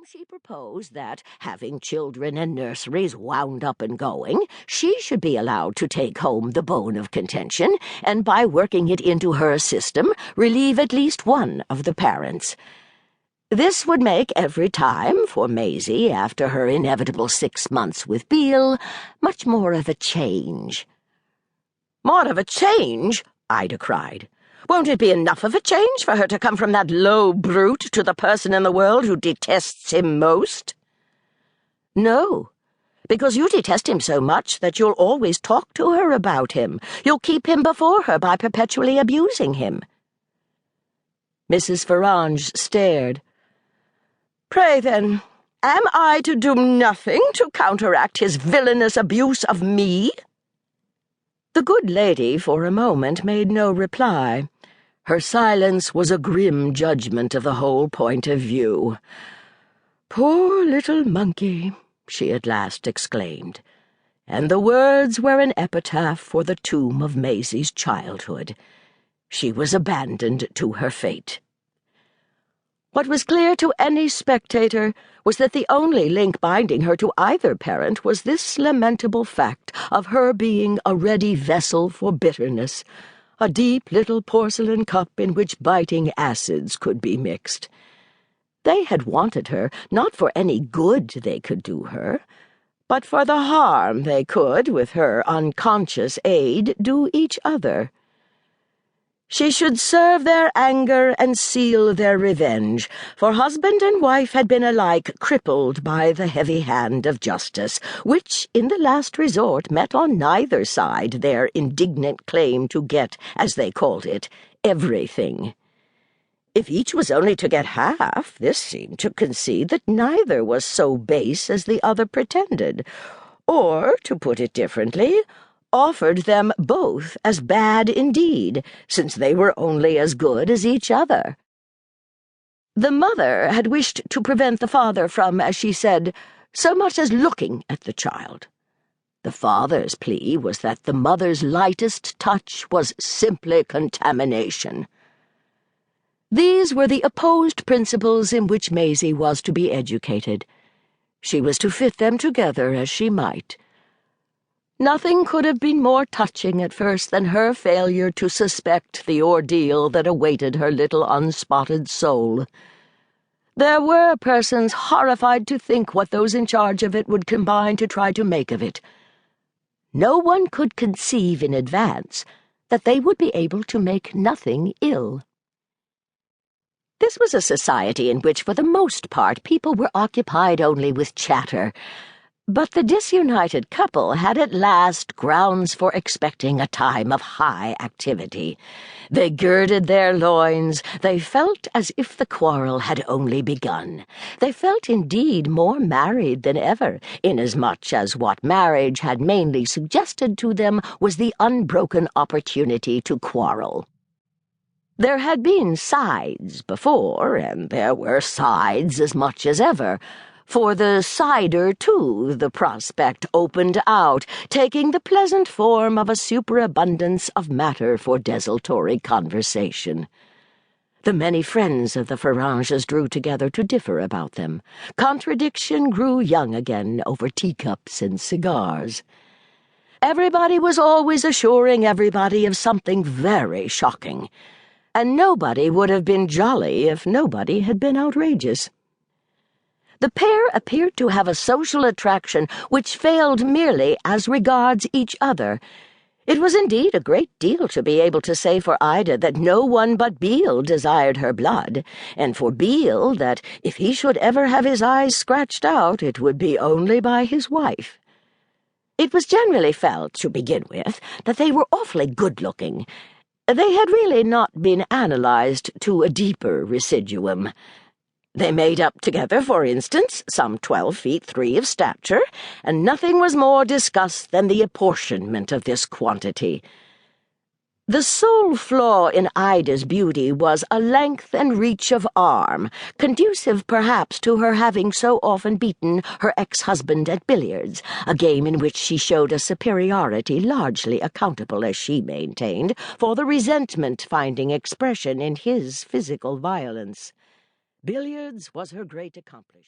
she proposed that, having children and nurseries wound up and going, she should be allowed to take home the bone of contention, and by working it into her system, relieve at least one of the parents. This would make every time, for Maisie, after her inevitable 6 months with Beale, much more of a change. "More of a change?" Ida cried. "Won't it be enough of a change for her to come from that low brute to the person in the world who detests him most?" "No, because you detest him so much that you'll always talk to her about him. You'll keep him before her by perpetually abusing him." Mrs. Farange stared. "Pray, then, am I to do nothing to counteract his villainous abuse of me?" The good lady for a moment made no reply. Her silence was a grim judgment of the whole point of view. "Poor little monkey," she at last exclaimed, and the words were an epitaph for the tomb of Maisie's childhood. She was abandoned to her fate. What was clear to any spectator was that the only link binding her to either parent was this lamentable fact of her being a ready vessel for bitterness, a deep little porcelain cup in which biting acids could be mixed. They had wanted her not for any good they could do her, but for the harm they could, with her unconscious aid, do each other. She should serve their anger and seal their revenge, for husband and wife had been alike crippled by the heavy hand of justice, which, in the last resort, met on neither side their indignant claim to get, as they called it, everything. If each was only to get half, this seemed to concede that neither was so base as the other pretended, or, to put it differently, offered them both as bad indeed, since they were only as good as each other. The mother had wished to prevent the father from, as she said, so much as looking at the child. The father's plea was that the mother's lightest touch was simply contamination. These were the opposed principles in which Maisie was to be educated. She was to fit them together as she might. Nothing could have been more touching at first than her failure to suspect the ordeal that awaited her little unspotted soul. There were persons horrified to think what those in charge of it would combine to try to make of it. No one could conceive in advance that they would be able to make nothing ill. This was a society in which, for the most part, people were occupied only with chatter. But the disunited couple had at last grounds for expecting a time of high activity. They girded their loins. They felt as if the quarrel had only begun. They felt indeed more married than ever, inasmuch as what marriage had mainly suggested to them was the unbroken opportunity to quarrel. There had been sides before, and there were sides as much as ever. For the cider, too, the prospect opened out, taking the pleasant form of a superabundance of matter for desultory conversation. The many friends of the Faranges drew together to differ about them. Contradiction grew young again over teacups and cigars. Everybody was always assuring everybody of something very shocking, and nobody would have been jolly if nobody had been outrageous. The pair appeared to have a social attraction which failed merely as regards each other. It was indeed a great deal to be able to say for Ida that no one but Beale desired her blood, and for Beale that, if he should ever have his eyes scratched out, it would be only by his wife. It was generally felt, to begin with, that they were awfully good-looking. They had really not been analyzed to a deeper residuum. They made up together, for instance, some 12 feet 3 of stature, and nothing was more discussed than the apportionment of this quantity. The sole flaw in Ida's beauty was a length and reach of arm, conducive perhaps to her having so often beaten her ex-husband at billiards, a game in which she showed a superiority largely accountable, as she maintained, for the resentment finding expression in his physical violence. Billiards was her great accomplishment.